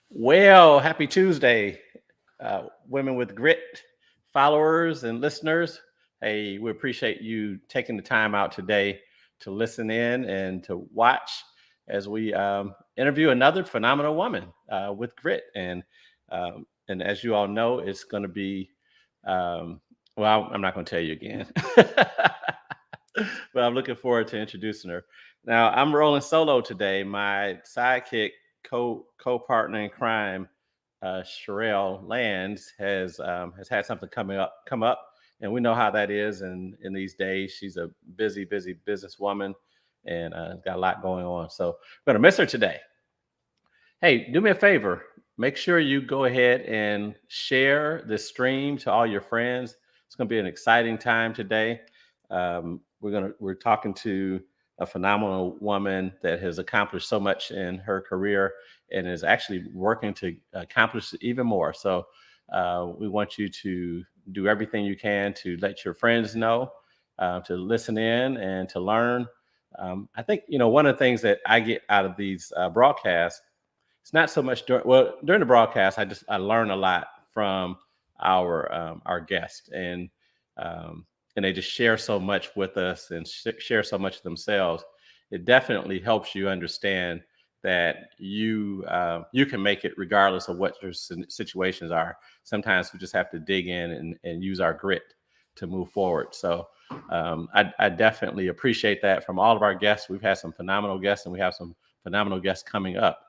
Well, happy Tuesday, Women with Grit followers and listeners. Hey, we appreciate you taking the time out today to listen in and to watch as we interview another phenomenal woman with grit. And as you all know, it's going to be, um, well, I'm not going to tell you again, but I'm looking forward to introducing her. Now, I'm rolling solo today. My sidekick, co-partner in crime, Sherelle Lands has had something come up, and we know how that is. In these days, she's a busy businesswoman, and got a lot going on. So I'm gonna miss her today. Hey, do me a favor. Make sure you go ahead and share this stream to all your friends. It's going to be an exciting time today. We're talking to a phenomenal woman that has accomplished so much in her career and is actually working to accomplish even more. So we want you to do everything you can to let your friends know, to listen in and to learn. I think one of the things that I get out of these broadcasts, it's not so much during the broadcast. I learn a lot from our guests, and they just share so much with us and share so much of themselves. It definitely helps you understand that you can make it regardless of what your situations are. Sometimes we just have to dig in and use our grit to move forward. So I definitely appreciate that from all of our guests. We've had some phenomenal guests, and we have some phenomenal guests coming up.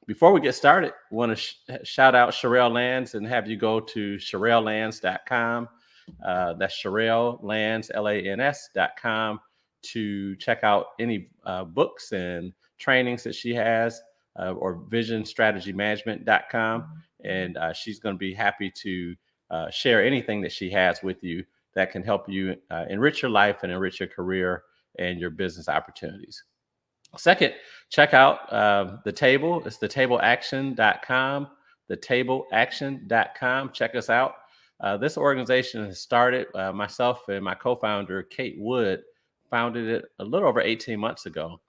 Before we get started, I want to shout out Sherelle Lands and have you go to SherelleLands.com. That's Sherelle Lands, LANS.com, to check out any books and trainings that she has, or visionstrategymanagement.com. And she's going to be happy to share anything that she has with you that can help you enrich your life and enrich your career and your business opportunities. Second, check out The Table. It's thetableaction.com, thetableaction.com. Check us out. This organization has started, myself and my co-founder, Kate Wood, founded it a little over 18 months ago.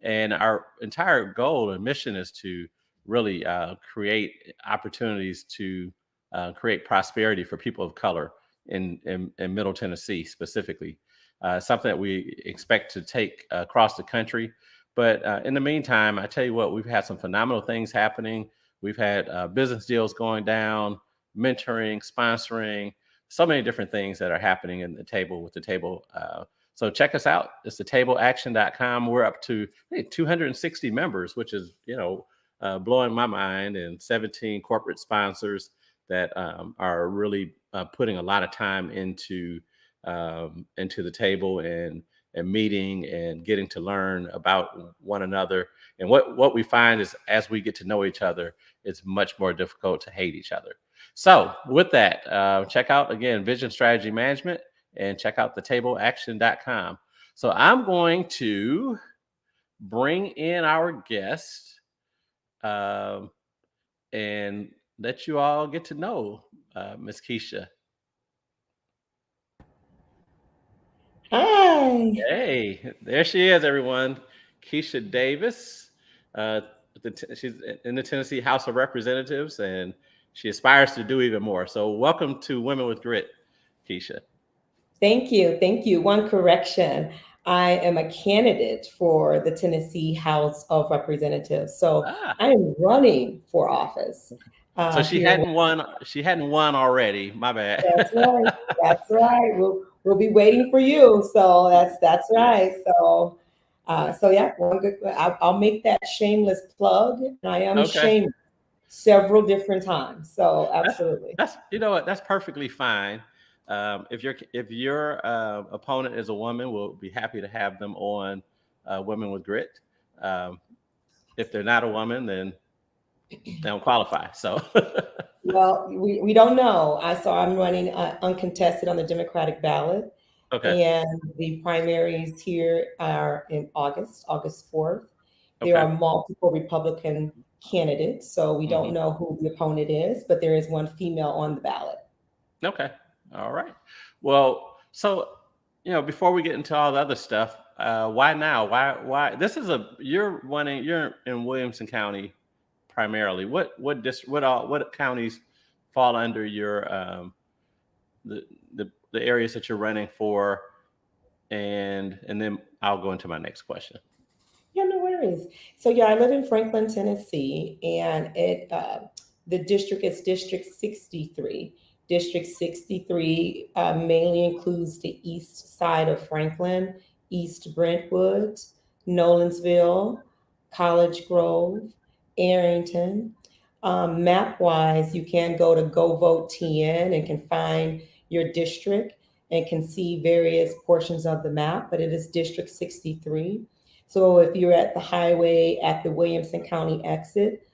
And our entire goal and mission is to really create opportunities to create prosperity for people of color in Middle Tennessee specifically. Something that we expect to take across the country. But in the meantime, I tell you what, we've had some phenomenal things happening. We've had business deals going down, mentoring, sponsoring, so many different things that are happening in the table with the table. So check us out. It's thetableaction.com. We're up to 260 members, which is, blowing my mind, and 17 corporate sponsors that are really putting a lot of time into the table and meeting and getting to learn about one another. And what we find is, as we get to know each other, it's much more difficult to hate each other. So with that, check out again Vision Strategy Management, and check out thetableaction.com. So I'm going to bring in our guest and let you all get to know Miss Kisha. Hi. Hey, there she is, everyone. Kisha Davis. She's in the Tennessee House of Representatives, and she aspires to do even more. So, welcome to Women with Grit, Kisha. Thank you. Thank you. One correction. I am a candidate for the Tennessee House of Representatives. So Ah, I am running for office so she here. hadn't won. She hadn't won already. My bad. That's right. That's right. We'll be waiting for you. So that's Yeah. right. So yeah, one good. I'll make that shameless plug. And I am Okay. shameless several different times. So That's absolutely. that's you know what? That's perfectly fine. If your opponent is a woman, we'll be happy to have them on Women with Grit. Um, if they're not a woman, then they don't qualify. So, Well, we don't know. I'm running uncontested on the Democratic ballot, okay, and the primaries here are in August 4th. There okay, are multiple Republican candidates, so we don't hmm, know who the opponent is, but there is one female on the ballot. okay, all right. Well, so before we get into all the other stuff, why now? Why? This is you're in Williamson County primarily? What counties fall under your the areas that you're running for, and then I'll go into my next question. Yeah, no worries. So yeah, I live in Franklin, Tennessee, and the district is District 63. District 63 mainly includes the east side of Franklin, East Brentwood, Nolensville, College Grove, Arrington. Map wise, you can go to Go Vote TN and can find your district and can see various portions of the map, but it is District 63. So if you're at the highway at the Williamson County exit,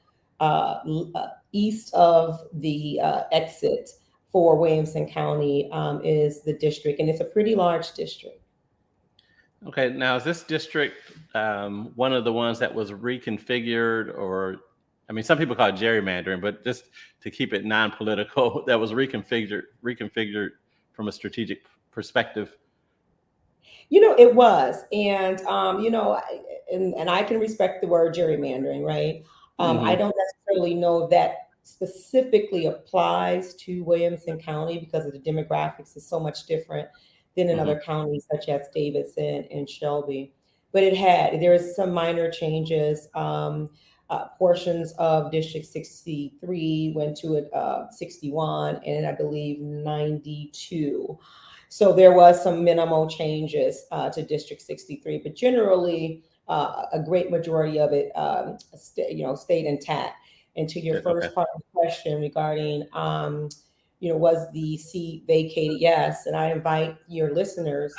east of the exit for Williamson County is the district, and it's a pretty large district. Okay, now is this district one of the ones that was reconfigured, or I mean, some people call it gerrymandering, but just to keep it non-political, that was reconfigured from a strategic perspective? It was, and and I can respect the word gerrymandering, right? I Hmm. don't necessarily know if that specifically applies to Williamson County because of the demographics is so much different than in Hmm. other counties such as Davis and Shelby. But there is some minor changes. Portions of District 63 went to 61 and I believe 92. So there was some minimal changes to District 63, but generally a great majority of it, stayed intact. And to your Good. Okay. first part of the question regarding, was the seat vacated? Yes, and I invite your listeners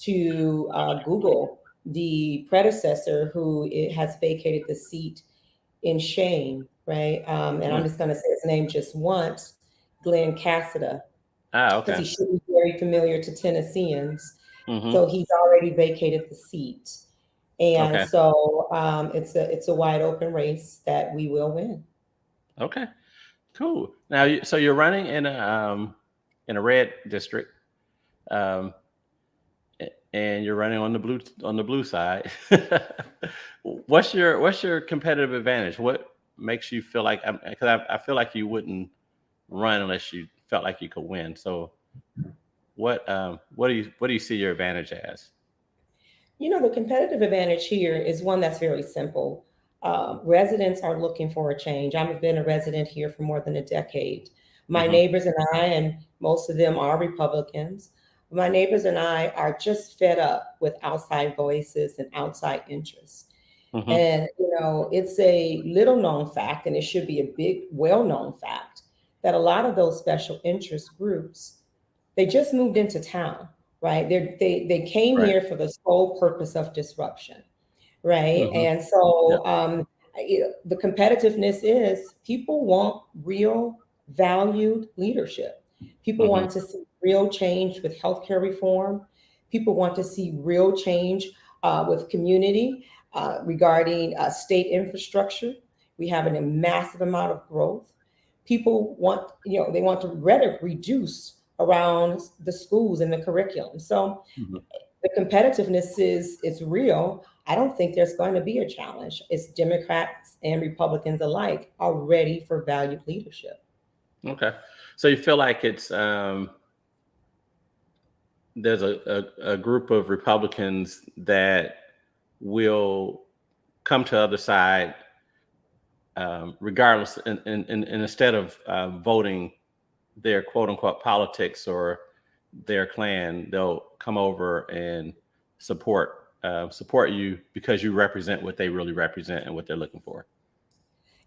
to Google the predecessor who has vacated the seat in shame, right? And I'm Mm. just going to say his name just once, Glenn Cassida, because Okay. he should be very familiar to Tennesseans. Hmm. So he's already vacated the seat, and Okay. so it's a wide open race that we will win. Okay. Cool. Now, so you're running in a red district, um, and you're running on the blue side. What's your competitive advantage? What makes you feel like? Because I feel like you wouldn't run unless you felt like you could win. So what do you see your advantage as? The competitive advantage here is one that's very simple. Residents are looking for a change. I've been a resident here for more than a decade. My Hmm. neighbors and I, and most of them are Republicans, my neighbors and I are just fed up with outside voices and outside interests. Hmm. And, it's a little known fact, and it should be a big, well known fact, that a lot of those special interest groups they just moved into town, right? They came Right. here for the sole purpose of disruption, right? Hmm. And Yep. so the competitiveness is people want real valued leadership. People Hmm. want to see real change with healthcare reform. People want to see real change with community regarding state infrastructure. We have a massive amount of growth. People want, they want to rather reduce around the schools and the curriculum. So Hmm. the competitiveness is real. I don't think there's going to be a challenge. It's Democrats and Republicans alike are ready for valued leadership. Okay. So you feel like there's a group of Republicans that will come to the other side, regardless, and instead of voting their quote unquote politics or their clan, they'll come over and support you because you represent what they really represent and what they're looking for.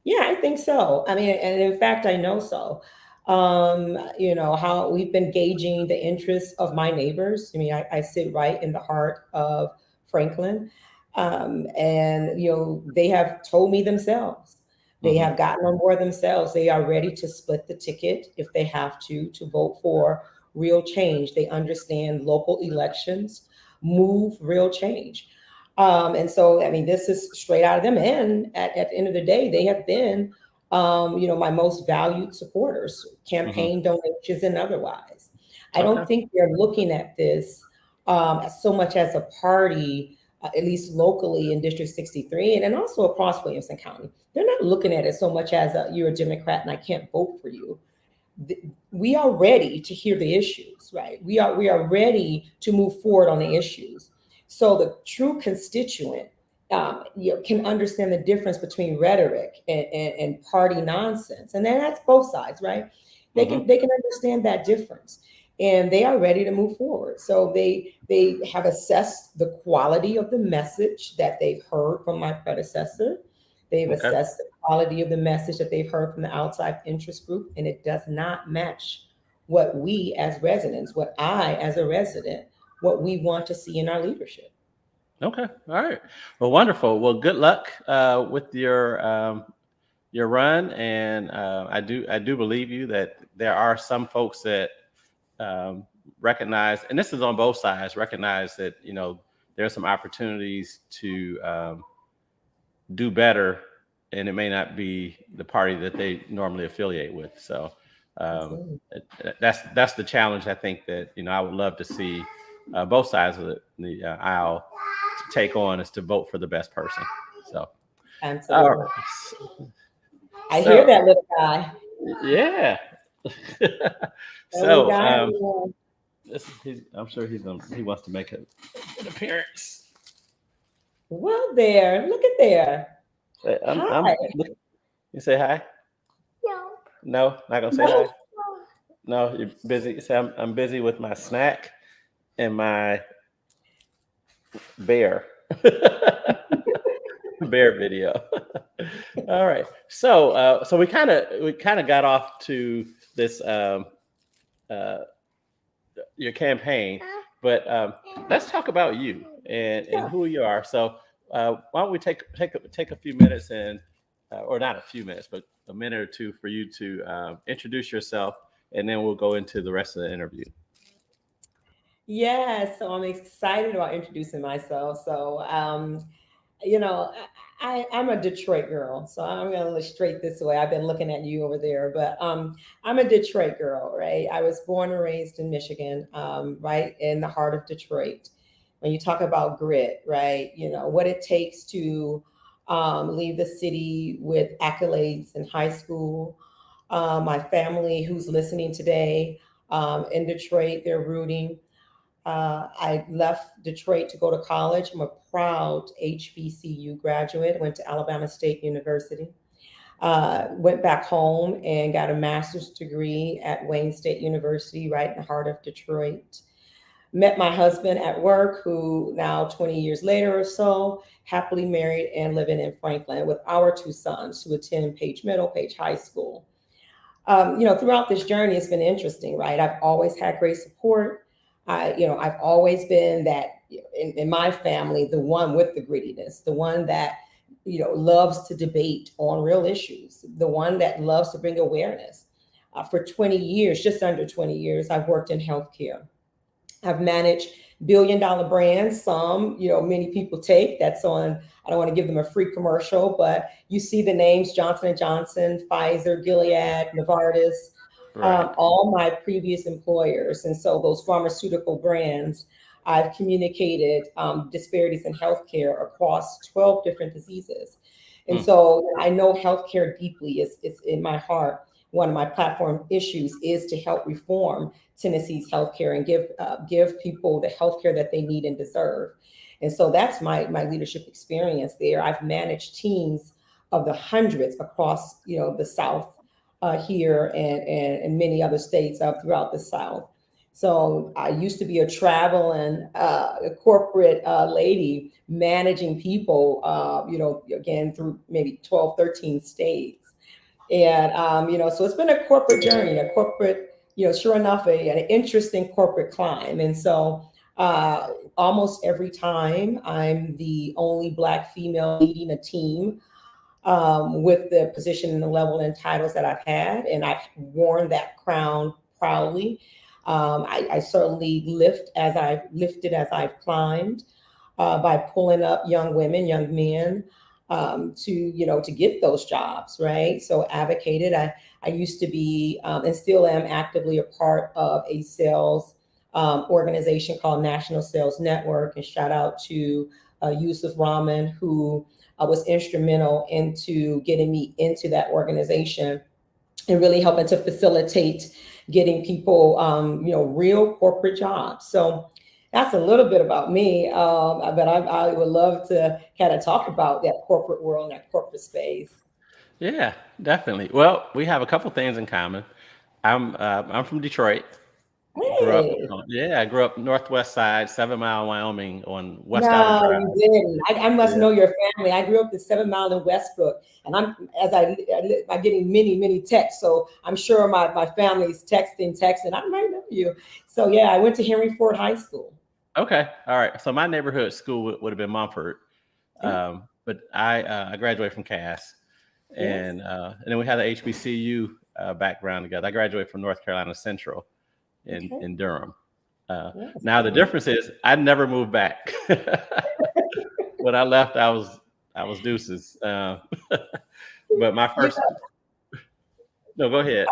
Yeah, I think so. I mean, and in fact, I know so. How we've been gauging the interests of my neighbors. I mean, I sit right in the heart of Franklin. And, they have told me themselves, they Hmm. have gotten on board themselves. They are ready to split the ticket if they have to vote for real change. They understand local elections move real change. And so, I mean, this is straight out of them. And at the end of the day, they have been, my most valued supporters, Hmm. campaign donations and otherwise. I Okay. don't think they're looking at this so much as a party at least locally in District 63, and then also across Williamson County. They're not looking at it so much as you're a Democrat and I can't vote for you. We are ready to hear the issues, right? We are ready to move forward on the issues. So the true constituent can understand the difference between rhetoric and party nonsense, and then that's both sides, right? They can Hmm. they can understand that difference, and they are ready to move forward. So they have assessed the quality of the message that they've heard from my predecessor. They've Okay. assessed the quality of the message that they've heard from the outside interest group, and it does not match what we as residents, what I as a resident, what we want to see in our leadership. Okay. All right. Well, wonderful. Well, good luck with your run, and I do believe you that there are some folks that um, recognize, and this is on both sides, recognize that there's some opportunities to do better, and it may not be the party that they normally affiliate with. So Absolutely. that's the challenge. I think that I would love to see both sides of the aisle to take on, is to vote for the best person. So all Absolutely. right. I hear So that little guy. yeah. That little so guy. I'm sure he wants to make an appearance. Well, there. Look at there. I'm Hi. You say hi? No, not gonna say hi. No. No, you're busy. Say I'm busy with my snack and my bear. Bear video. All right. So we kind of got off to this uh your campaign, but let's talk about you and Yeah. who you are. So why don't we take a few minutes, and or not a few minutes, but a minute or two for you to introduce yourself, and then we'll go into the rest of the interview. Yeah. So I'm excited about introducing myself. So, you know, I'm a Detroit girl, so I'm gonna look straight this way. I've been looking at you over there, but I'm a Detroit girl, right? I was born and raised in Michigan, right in the heart of Detroit. When you talk about grit, right? You know what it takes to leave the city with accolades in high school. My family, who's listening today in Detroit, they're rooting. I left Detroit to go to college. I'm a proud HBCU graduate, went to Alabama State University. Went back home and got a master's degree at Wayne State University, right in the heart of Detroit. Met my husband at work, who now 20 years later or so, happily married and living in Franklin with our two sons who attend Page Middle, Page High School. Throughout this journey, it's been interesting, right? I've always had great support. I've always been that in my family, the one with the grittiness, the one that, loves to debate on real issues, the one that loves to bring awareness. For 20 years, just under 20 years, I've worked in healthcare. I've managed billion-dollar brands. Some, many people take. That's on. I don't want to give them a free commercial, but you see the names: Johnson and Johnson, Pfizer, Gilead, Novartis, Right. all my previous employers. And so those pharmaceutical brands, I've communicated disparities in healthcare across 12 different diseases. And Mm. so I know healthcare deeply. It's in my heart. One of my platform issues is to help reform Tennessee's healthcare and give people the healthcare that they need and deserve. And so that's my leadership experience there. I've managed teams of the hundreds across the South here and many other states throughout the South. So I used to be a traveling a corporate lady managing people, again through maybe 12, 13 states. And, so it's been a corporate journey, a corporate, sure enough, an interesting corporate climb. And so almost every time I'm the only Black female leading a team with the position and the level and titles that I've had. And I've worn that crown proudly. I certainly lifted as I've climbed by pulling up young women, young men to get those jobs, right? So advocated. I used to be and still am actively a part of a sales organization called National Sales Network. And shout out to Yusuf Rahman, who was instrumental into getting me into that organization and really helping to facilitate getting people, real corporate jobs. So that's a little bit about me. But I would love to kind of talk about that corporate world and that corporate space. Yeah, definitely. Well, we have a couple things in common. I'm from Detroit. Grew up. Hey. Yeah, I grew up Northwest Side, 7 Mile, Wyoming, on West Allen No, Drive. you didn't. I must Yeah. know your family. I grew up in 7 Mile in Westbrook, and I'm getting many texts. So I'm sure my family's texting. I might know you. So yeah, I went to Henry Ford High School. Okay. All right. So my neighborhood school would have been Mumford, Yeah. but I graduated from Cass, Yes. and then we had the HBCU background together. I graduated from North Carolina Central Okay. in Durham. Yes. Now the difference is I never moved back. When I left, I was deuces. But my You first no, go ahead.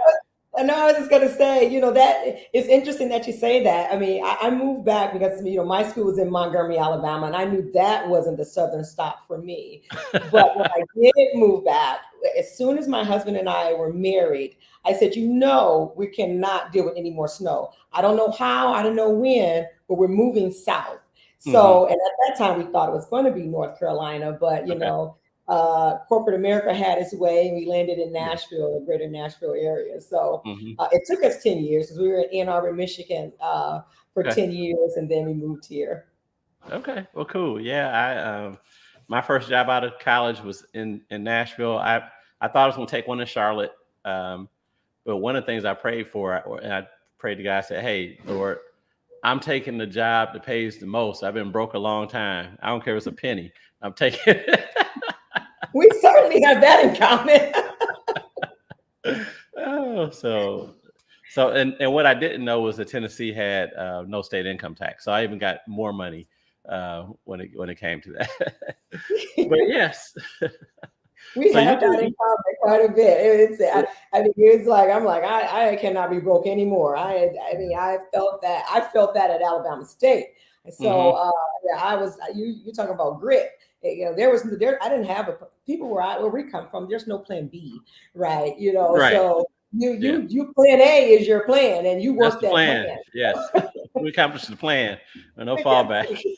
No, I was just gonna say, that it's interesting that you say that. I mean, I moved back because my school was in Montgomery, Alabama, and I knew that wasn't the southern stop for me. But when I did move back, as soon as my husband and I were married, I said, we cannot deal with any more snow. I don't know how, I don't know when, but we're moving south. Hmm. So, and at that time, we thought it was going to be North Carolina, but Okay. corporate America had its way, and we landed in Yeah. Nashville, the greater Nashville area. So Hmm. it took us 10 years because we were in Ann Arbor, Michigan for Okay. 10 years, and then we moved here. Okay. Well, cool. Yeah. My first job out of college was in Nashville. I thought I was going to take one in Charlotte, but one of the things I prayed for, I prayed to God. I said, "Hey, Lord, I'm taking the job that pays the most. I've been broke a long time. I don't care if it's a penny. I'm taking." We certainly have that in common. Oh, and what I didn't know was that Tennessee had no state income tax, so I even got more money when it came to that. But yes, We so you have do. that in common quite a bit. I mean, it's like I'm like I cannot be broke anymore. I mean, I felt that at Alabama State. So Hmm. yeah, you talking about grit. There I didn't have people where we come from. There's no plan B, right? Right. So Yeah, you plan A is your plan, and you that's work the that plan. plan. Yes, we accomplished the plan. No fallback. Absolutely.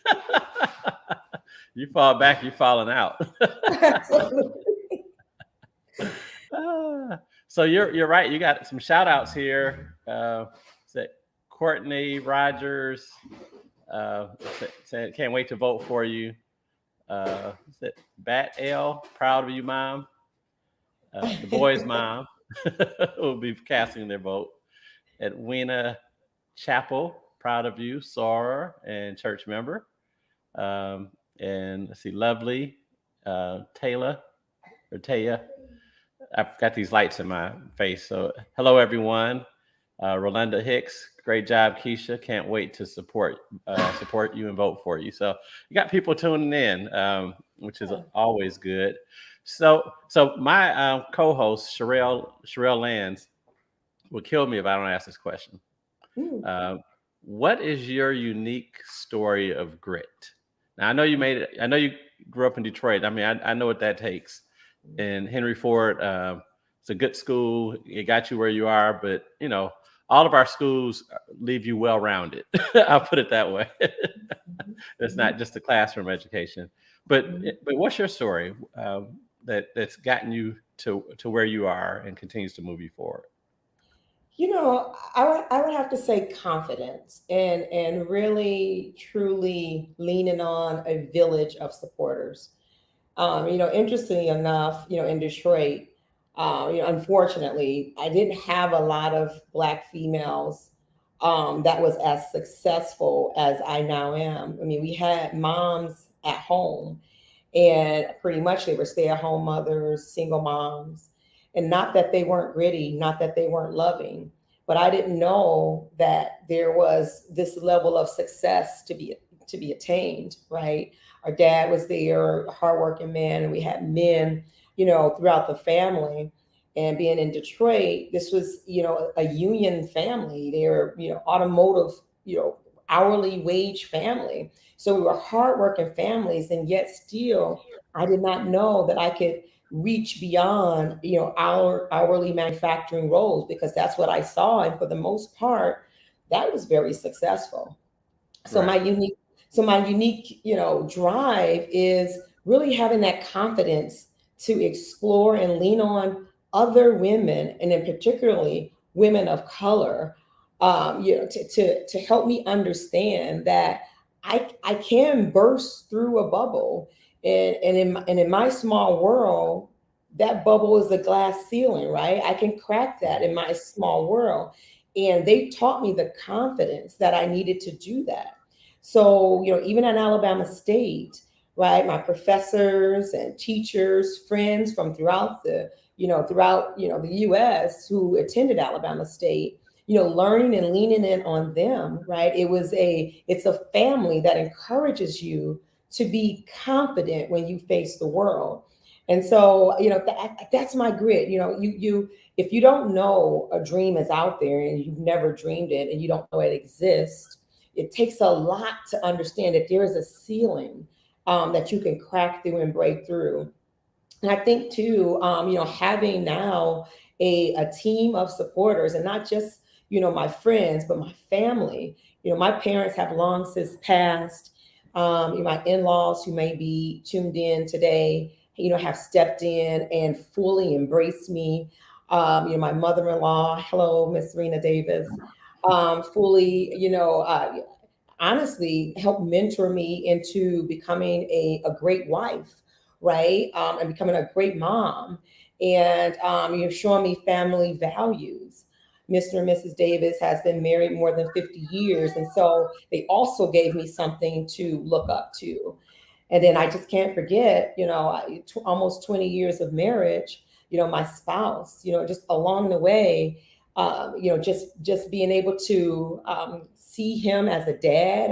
You fall back, you're falling out. Absolutely. Ah, so you're right. You got some shout outs here. Is that Courtney Rogers said can't wait to vote for you. Is it Bat L? Proud of you, mom. The boys' mom will be casting their vote. Edwina Chapel, proud of you, Sora and church member. And let's see, Lovely Taylor or Taya. I've got these lights in my face. So, hello everyone. Rolanda Hicks, great job, Keisha. Can't wait to support you and vote for you. So, you got people tuning in, which is always good. So my co-host Sherelle Lands will kill me if I don't ask this question. Mm. Uh, what is your unique story of grit? Now I know you made it. I know you grew up in Detroit. I mean, I know what that takes. And Henry Ford, it's a good school. It got you where you are, but all of our schools leave you well rounded. I'll put it that way. It's not just a classroom education. But Mhm. but what's your story that's gotten you to where you are and continues to move you forward? I would have to say confidence and really truly leaning on a village of supporters. Interestingly enough, in Detroit, unfortunately, I didn't have a lot of Black females that was as successful as I now am. I mean, we had moms at home, and pretty much they were stay-at-home mothers, single moms, and not that they weren't gritty, not that they weren't loving, but I didn't know that there was this level of success to be attained, right? Our dad was there, a hardworking man, and we had men, throughout the family. And being in Detroit, this was, a union family. They were, automotive, you know, hourly wage family. So we were hardworking families, and yet still, I did not know that I could reach beyond, our hourly manufacturing roles, because that's what I saw, and for the most part, that was very successful. So my Right. unique, drive is really having that confidence to explore and lean on other women, and then particularly women of color, to help me understand that I can burst through a bubble, and in my small world, that bubble is a glass ceiling, right? I can crack that in my small world, and they taught me the confidence that I needed to do that. So, even at Alabama State, right, my professors and teachers, friends from throughout the US who attended Alabama State, learning and leaning in on them, right? It's a family that encourages you to be confident when you face the world. And so, that's my grit. If you don't know a dream is out there and you've never dreamed it and you don't know it exists, it takes a lot to understand that there is a ceiling, that you can crack through and break through. And I think too, having now a team of supporters, and not just, my friends, but my family. My parents have long since passed. My in-laws who may be tuned in today, have stepped in and fully embraced me. My mother-in-law, hello, Miss Serena Davis, fully, honestly helped mentor me into becoming a great wife, right? And becoming a great mom, and showing me family values. Mr. and Mrs. Davis has been married more than 50 years, and so they also gave me something to look up to. And then I just can't forget, almost 20 years of marriage, my spouse, just along the way, just being able to, see him as a dad,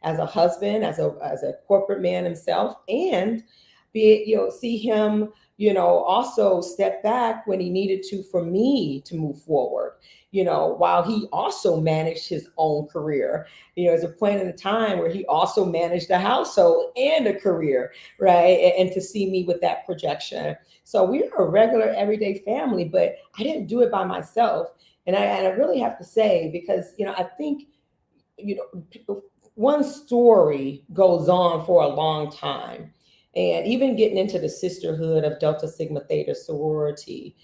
as a husband, as a corporate man himself, and see him, also step back when he needed to for me to move forward. While he also managed his own career. There's a point in the time where he also managed a household and a career, right? And to see me with that projection. So we are a regular everyday family, but I didn't do it by myself. And I really have to say, because, I think, one story goes on for a long time. And even getting into the sisterhood of Delta Sigma Theta sorority,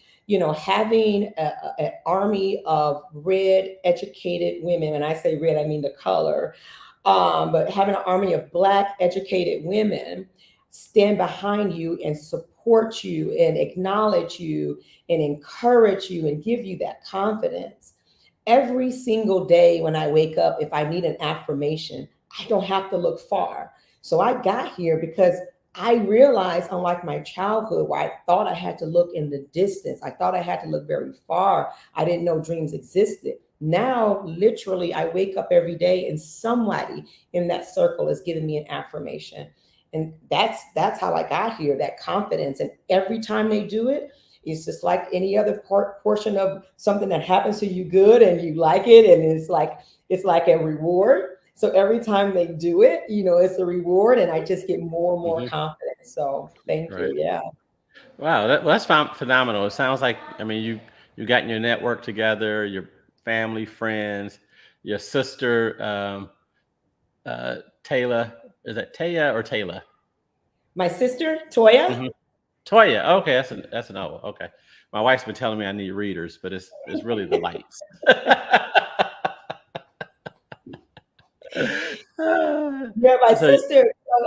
having an army of red educated women, and I say red, I mean the color, but having an army of Black educated women stand behind you and support you and acknowledge you and encourage you and give you that confidence. Every single day when I wake up, if I need an affirmation, I don't have to look far. So I got here because I realized, unlike my childhood, where I thought I had to look in the distance, I thought I had to look very far. I didn't know dreams existed. Now, literally, I wake up every day and somebody in that circle is giving me an affirmation. And that's how I got here, that confidence. And every time they do it, it's just like any other portion of something that happens to you good and you like it, and it's like a reward. So every time they do it, it's a reward, and I just get more and more Hmm. confident. So thank you. Right. Yeah. Wow, that's phenomenal. It sounds like, I mean, you got your network together, your family, friends, your sister, Taylor. Is that Taya or Taylor? My sister, Toya. Hmm. Toya. Okay, that's an O. Okay, my wife's been telling me I need readers, but it's really the lights. Yeah, my So, sister. I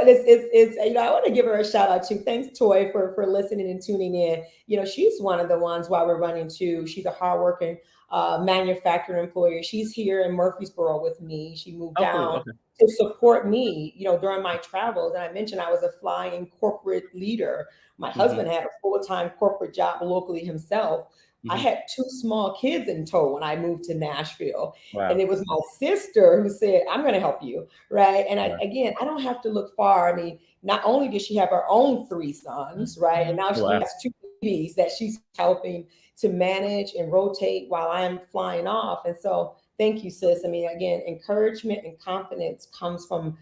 want to give her a shout out too. Thanks, Toy, for listening and tuning in. She's one of the ones while we're running too. She's a hardworking manufacturing employer. She's here in Murfreesboro with me. She moved oh, cool. down Okay. to support me, during my travels. And I mentioned I was a flying corporate leader. My Hmm. husband had a full-time corporate job locally himself. I Hmm. had two small kids in tow when I moved to Nashville. And Wow. it was my sister who said, I'm going to help you. Right. And Right. again, I don't have to look far. I mean, not only did she have her own three sons, right? And now she Wow. has two babies that she's helping to manage and rotate while I'm flying off. And so Thank you, sis. I mean, again, encouragement and confidence comes from,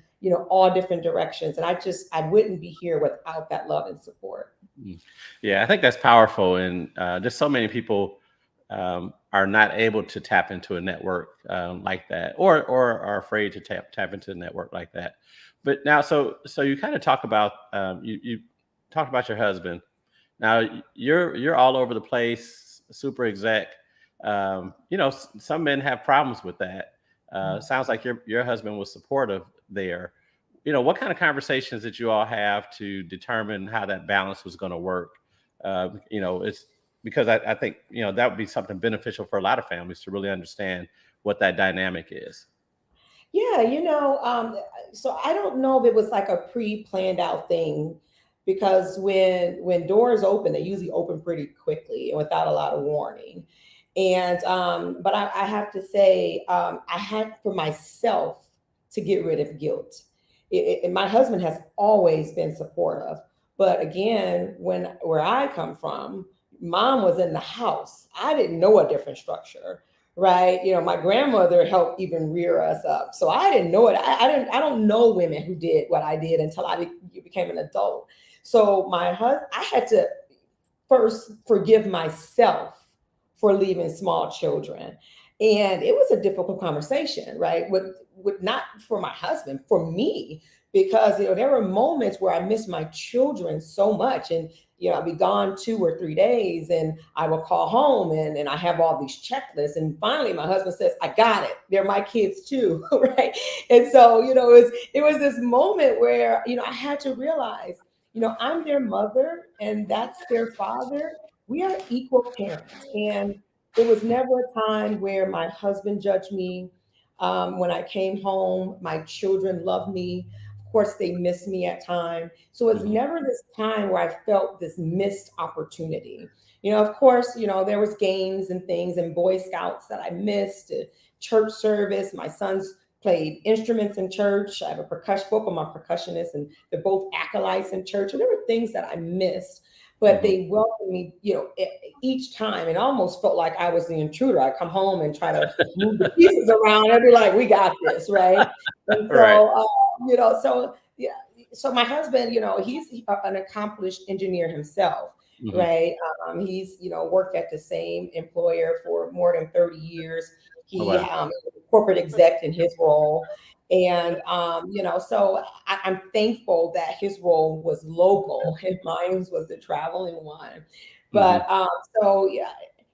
all different directions. And I wouldn't be here without that love and support. Mm. Yeah, I think that's powerful, and just so many people are not able to tap into a network like that, or are afraid to tap into a network like that. But now, so you kind of talk about you talk about your husband. Now you're all over the place, super exec. Some men have problems with that. Sounds like your husband was supportive there. What kind of conversations did you all have to determine how that balance was going to work? It's because I think that would be something beneficial for a lot of families to really understand what that dynamic is. Yeah, so I don't know if it was like a pre-planned out thing, because when doors open, they usually open pretty quickly and without a lot of warning. And but I have to say, I had for myself to get rid of guilt. And my husband has always been supportive, but again, where I come from, mom was in the house. I didn't know a different structure, right? My grandmother helped even rear us up, so I didn't know it. I don't know women who did what I did until became an adult. So my husband, I had to first forgive myself for leaving small children. And it was a difficult conversation, right? With not for my husband, for me, because there were moments where I missed my children so much. And I'd be gone 2 or 3 days, and I will call home, and I have all these checklists. And finally my husband says, I got it. They're my kids too. Right. And so, it was this moment where, I had to realize, I'm their mother and that's their father. We are equal parents. And it was never a time where my husband judged me. When I came home, my children loved me. Of course, they miss me at times. So it's Mhm. never this time where I felt this missed opportunity. Of course, there was games and things and Boy Scouts that I missed, church service. My sons played instruments in church. I have a percussion, both of my percussionists, and they're both acolytes in church. And there were things that I missed, but Mhm. they welcomed me, each time. And almost felt like I was the intruder. I come home and try to move the pieces around. I'd be like, "We got this, right?" And Right. so, so yeah. So my husband, he's an accomplished engineer himself, Mhm. right? He's worked at the same employer for more than 30 years. Oh, He wow. corporate exec in his role. And so I'm thankful that his role was local and mine was the traveling one. Mhm. But so yeah,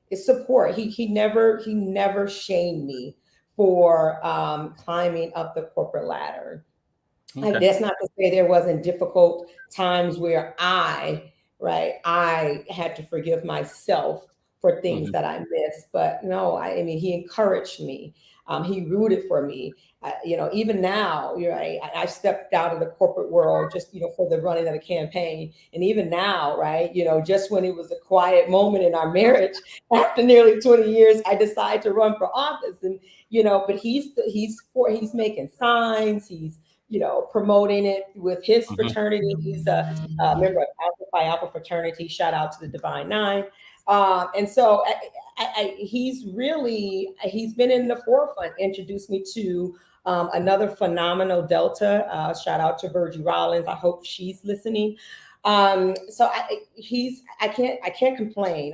it's support. He never shamed me for climbing up the corporate ladder. Like, Okay. that's not to say there wasn't difficult times where right, I had to forgive myself for things Mhm. that I missed. But no, I mean, he encouraged me. He rooted for me. Even now, you're right. I stepped out of the corporate world just, for the running of the campaign. And even now, right, just when it was a quiet moment in our marriage, after nearly 20 years, I decided to run for office. And, but he's making signs. He's promoting it with his Mhm. fraternity. He's a member of Alpha Phi Alpha fraternity. Shout out to the Divine Nine. And so he's been in the forefront, introduced me to another phenomenal Delta. Shout out to Virgie Rollins. I hope she's listening. So I can't complain.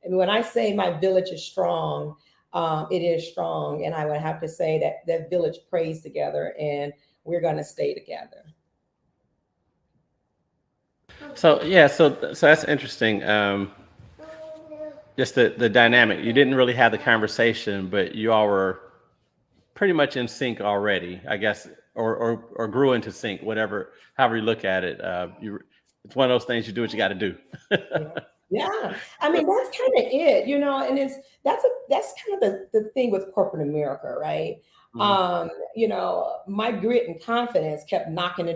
And when I say my village is strong, it is strong, and I would have to say that that village prays together, and we're going to stay together. So yeah, so that's interesting. Just the dynamic. You didn't really have the conversation, but you all were pretty much in sync already, I guess, or grew into sync, whatever, however you look at it. It's one of those things. You do what you got to do. Yeah. Yeah. I mean, that's kind of it, and that's kind of the thing with corporate America, right? Mhm. My grit and confidence kept knocking on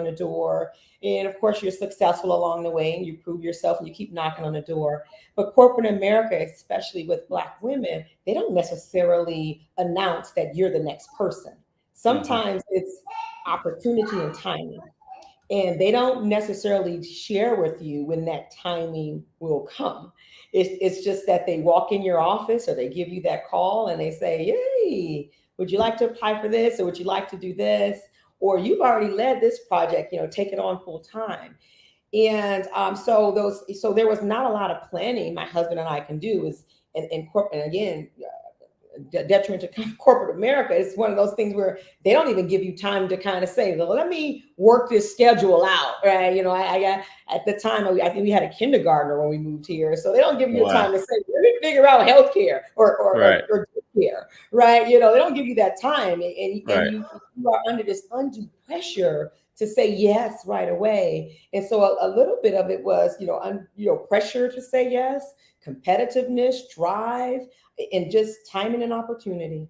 the door. And of course, you're successful along the way and you prove yourself and you keep knocking on the door. But corporate America, especially with Black women, they don't necessarily announce that you're the next person. Mhm. Sometimes it's opportunity and timing. And they don't necessarily share with you when that timing will come. It's just that they walk in your office or they give you that call and they say, hey, would you like to apply for this, or would you like to do this, or you've already led this project, take it on full time. And so there was not a lot of planning my husband and I can do is in corporate. And again, detriment to corporate America. It's one of those things where they don't even give you time to kind of say, well, let me work this schedule out, right? I got at the time, I think we had a kindergartner when we moved here, so they don't give you the Wow. time to say, let me figure out healthcare Right. or care, right? They don't give you that time, and Right. you are under this undue pressure to say yes right away. And so a little bit of it was, pressure to say yes, competitiveness, drive, and just timing and opportunity.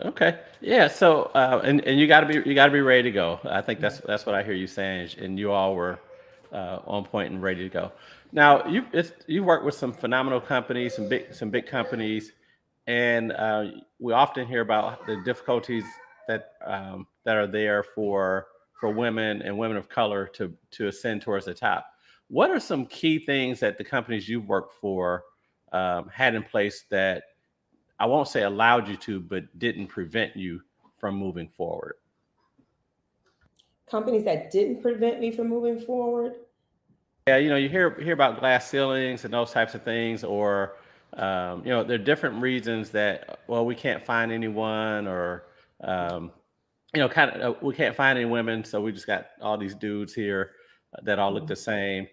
Okay. Yeah. So, and you got to be ready to go. I think that's what I hear you saying, and you all were on point and ready to go. Now, you work with some phenomenal companies, some big companies, and we often hear about the difficulties that are there for women and women of color to ascend towards the top. What are some key things that the companies you've worked for had in place that I won't say allowed you to, but didn't prevent you from moving forward? Companies that didn't prevent me from moving forward. Yeah, you hear about glass ceilings and those types of things, or there are different reasons that well we can't find anyone, or um, kind of we can't find any women, so we just got all these dudes here that all look the same.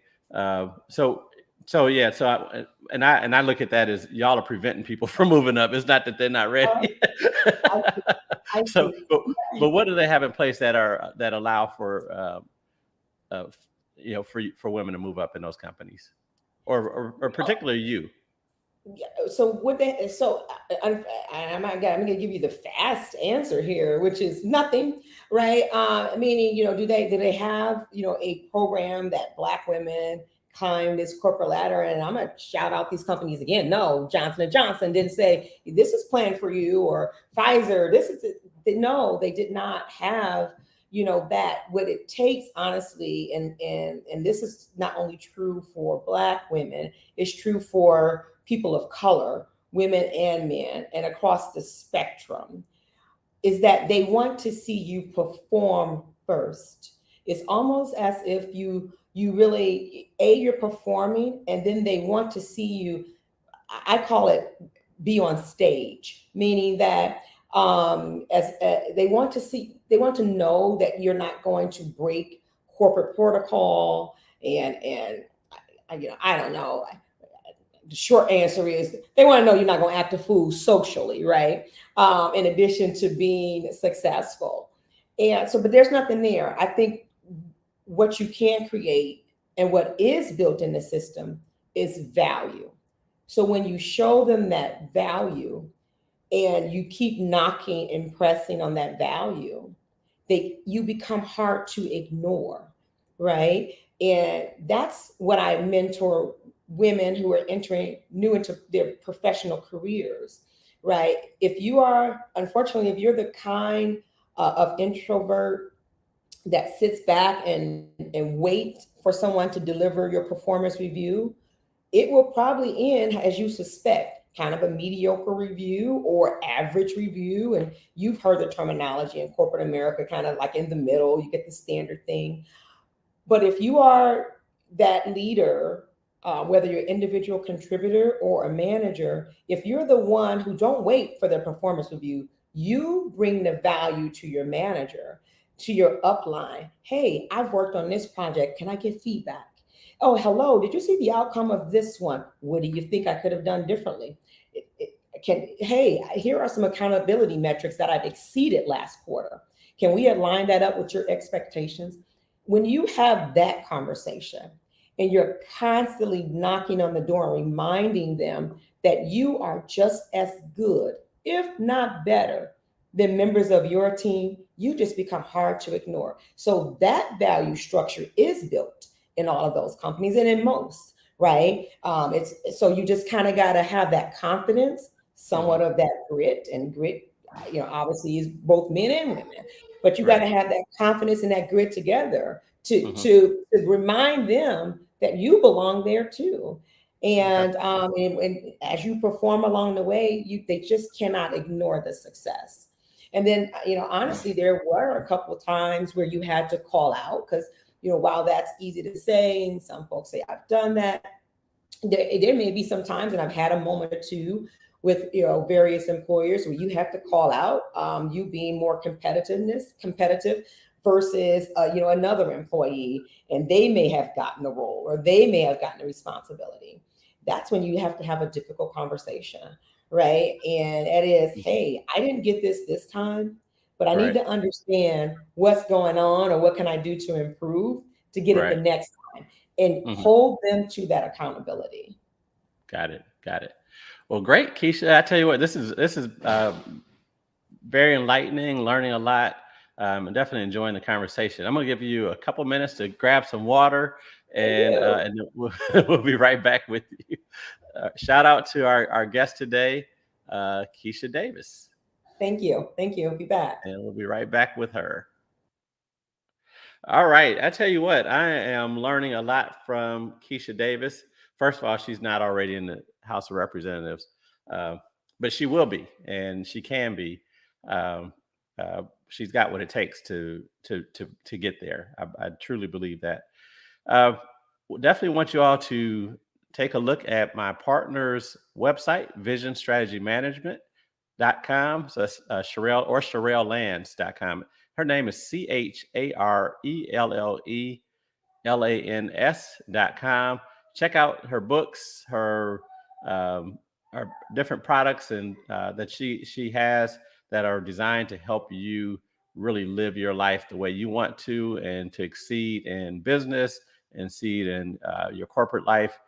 So yeah, and I look at that as y'all are preventing people from moving up. It's not that they're not Oh, ready. I see. I so, see. but what do they have in place that allow for uh, for women to move up in those companies, or particularly you? Yeah, so what they so I'm going to give you the fast answer here, which is nothing, right? Meaning, do they have a program that Black women climb this corporate ladder? And I'm going to shout out these companies again. No, Johnson and Johnson didn't say this is planned for you, or Pfizer. This is no, they did not have that what it takes, honestly. And this is not only true for Black women, it's true for people of color, women and men, and across the spectrum, is that they want to see you perform first. It's almost as if you really you're performing, and then they want to see you. I call it be on stage, meaning that as they want to know that you're not going to break corporate protocol, and I don't know. The short answer is they want to know you're not going to act a fool socially, right? In addition to being successful. And so, but there's nothing there. I think what you can create and what is built in the system is value. So when you show them that value and you keep knocking and pressing on that value, you become hard to ignore, right? And that's what I mentor women who are entering new into their professional careers, right? If you are, unfortunately, if you're the kind of introvert that sits back and wait for someone to deliver your performance review, it will probably end as you suspect, kind of a mediocre review or average review. And you've heard the terminology in corporate America, kind of like in the middle, you get the standard thing. But if you are that leader, whether you're an individual contributor or a manager, if you're the one who don't wait for their performance review, you bring the value to your manager, to your upline. Hey, I've worked on this project. Can I get feedback? Oh, hello. Did you see the outcome of this one? What do you think I could have done differently? Hey, here are some accountability metrics that I've exceeded last quarter. Can we align that up with your expectations? When you have that conversation and you're constantly knocking on the door and reminding them that you are just as good, if not better, than members of your team, you just become hard to ignore. So that value structure is built in all of those companies and in most, right? It's so you just kind of got to have that confidence, Mhm. somewhat of that grit, and grit, obviously is both men and women. but you got to Right. have that confidence and that grit together Hmm. to remind them that you belong there too. Okay. And as you perform along the way, they just cannot ignore the success. And then, honestly, there were a couple of times where you had to call out because, while that's easy to say, and some folks say I've done that, there may be some times, and I've had a moment or two with various employers where you have to call out you being more competitive versus another employee, and they may have gotten a role or they may have gotten a responsibility. That's when you have to have a difficult conversation, right? And it is, hey, I didn't get this time, but I need Right. to understand what's going on or what can I do to improve to get it the Right. next time, and Hmm. hold them to that accountability. Got it. Got it. Well, great, Keisha. I tell you what, this is very enlightening, learning a lot, and definitely enjoying the conversation. I'm going to give you a couple minutes to grab some water, Thank you. and then we'll be right back with you. Shout out to our guest today, Keisha Davis, Thank you. Thank you. Be back. and we'll be right back with her. All right. I tell you what, I am learning a lot from Keisha Davis. First of all, she's not already in the House of Representatives, uh, but she will be, and she can be. Um, she's got what it takes to get there. I truly believe that. Uh, Definitely want you all to take a look at my partner's website, visionstrategymanagement.com. So that's Sherelle or SherelleLands.com. Her name is CharelleLans.com. Check out her books, um, her different products, and that she has that are designed to help you really live your life the way you want to, and to exceed in business and succeed in your corporate life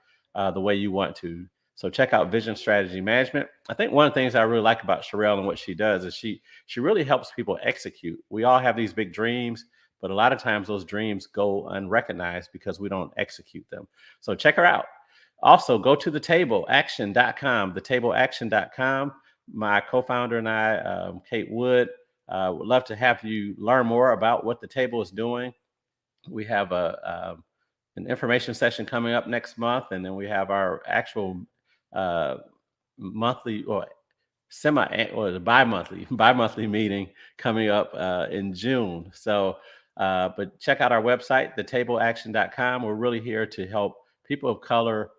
the way you want to. So check out Vision Strategy Management. I think one of the things I really like about Sherelle and what she does is she really helps people execute. We all have these big dreams, but a lot of times those dreams go unrecognized because we don't execute them. So check her out. Also, go to thetableaction.com, thetableaction.com. My co-founder and I, Kate Wood, would love to have you learn more about what the table is doing. We have an information session coming up next month, and then we have our actual uh, monthly or semi or the bi-monthly meeting coming up in June. So, but check out our website, thetableaction.com. We're really here to help people of color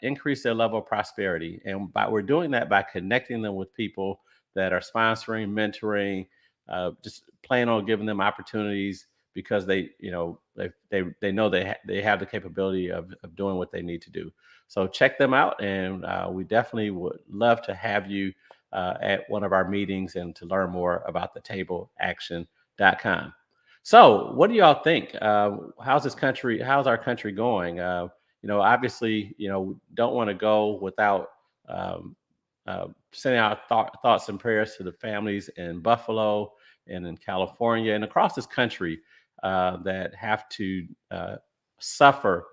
increase their level of prosperity, and we're doing that by connecting them with people that are sponsoring, mentoring, just plan on giving them opportunities because they know they have the capability of doing what they need to do. So check them out, and we definitely would love to have you at one of our meetings and to learn more about the tableaction.com. So, what do y'all think? How's our country going? Obviously, don't want to go without um, sending out thoughts and prayers to the families in Buffalo and in California and across this country that have to suffer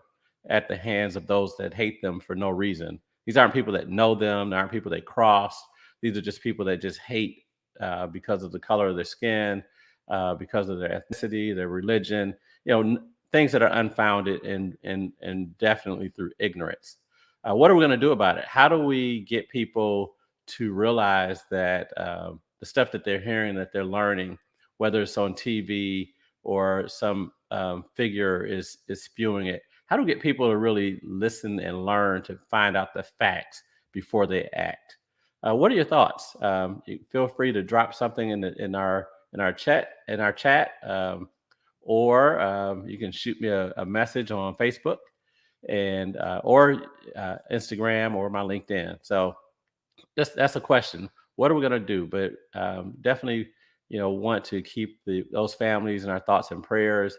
at the hands of those that hate them for no reason. These aren't people that know them. They aren't people they crossed. These are just people that just hate because of the color of their skin, because of their ethnicity, their religion. Things that are unfounded and definitely through ignorance. What are we going to do about it? How do we get people to realize that the stuff that they're hearing, that they're learning, whether it's on TV or some figure is spewing it? How do we get people to really listen and learn to find out the facts before they act? What are your thoughts? Feel free to drop something in our chat, or you can shoot me a message on Facebook and or Instagram or my LinkedIn. So that's a question. What are we going to do? But definitely, want to keep those families in our thoughts and prayers.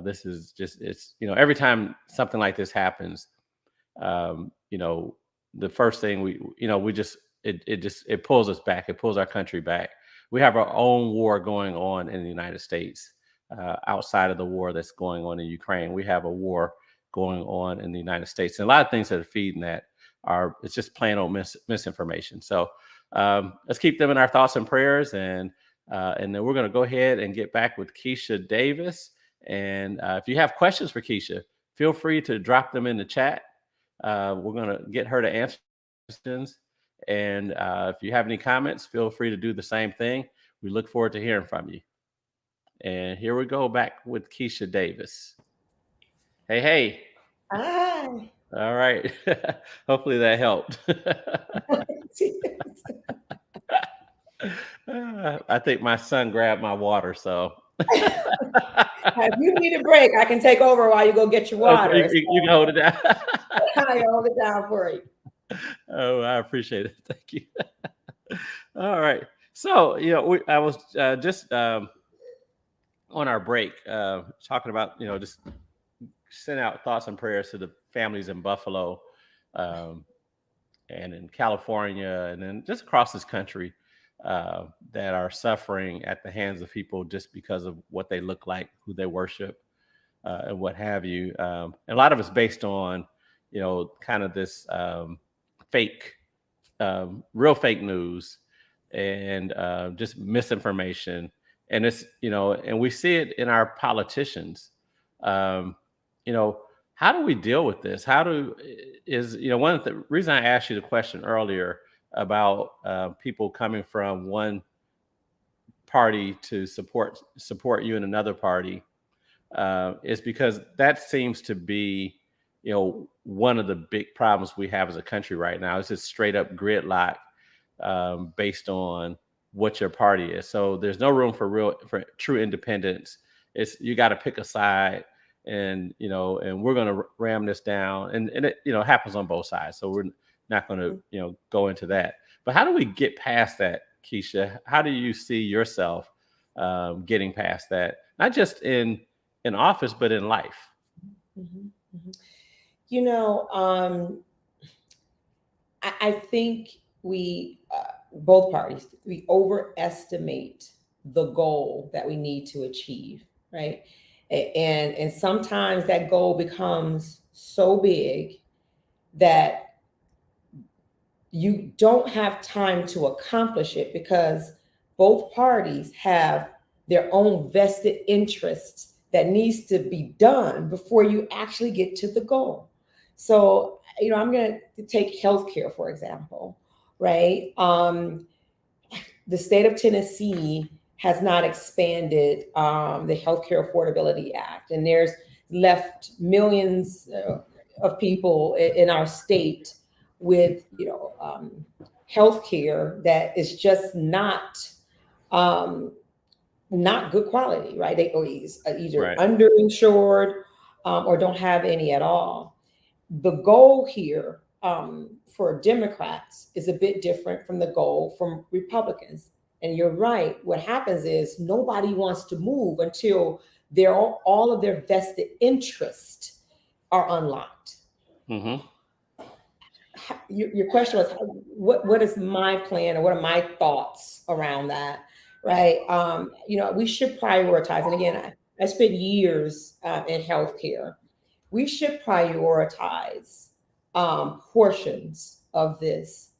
This is just it's every time something like this happens, um, you know, the first thing we just it pulls us back. It pulls our country back. We have our own war going on in the United States, outside of the war that's going on in Ukraine. We have a war going on in the United States, and a lot of things that are feeding that are it's just plain old misinformation. So let's keep them in our thoughts and prayers, and And then we're going to go ahead and get back with Kisha Davis. And if you have questions for Kisha, feel free to drop them in the chat. We're going to get her to answer questions. And if you have any comments, feel free to do the same thing. We look forward to hearing from you. And here we go back with Kisha Davis. Hey, hey. Hi. All right. Hopefully that helped. I think my son grabbed my water, so. If you need a break, I can take over while you go get your water. You can hold it down. I hold it down for you. Oh, I appreciate it. Thank you. All right. So, I was just on our break talking about, just send out thoughts and prayers to the families in Buffalo and in California and then just across this country that are suffering at the hands of people just because of what they look like, who they worship, and what have you. And a lot of it's based on, kind of this fake, real fake news and just misinformation. And it's, and we see it in our politicians. How do we deal with this? One of the reason I asked you the question earlier about people coming from one party to support you in another party is because that seems to be, one of the big problems we have as a country right now. It's just straight up gridlock based on what your party is. So there's no room for true independence. You got to pick a side. And we're going to ram this down, and it happens on both sides. So we're not going to go into that. But how do we get past that, Kisha? How do you see yourself getting past that, not just in office but in life? Mm-hmm. I think we both parties we overestimate the goal that we need to achieve, right? And sometimes that goal becomes so big that you don't have time to accomplish it because both parties have their own vested interests that needs to be done before you actually get to the goal. So, I'm going to take healthcare, for example, right? The state of Tennessee has not expanded the Healthcare Affordability Act, and there's left millions of people in our state with healthcare that is just not good quality, right? They are either underinsured or don't have any at all. The goal here for Democrats is a bit different from the goal from Republicans. And you're right. What happens is nobody wants to move until all of their vested interests are unlocked. Mm-hmm. Your question was, what is my plan or what are my thoughts around that? Right. We should prioritize. And again, I spent years in healthcare. We should prioritize portions of this,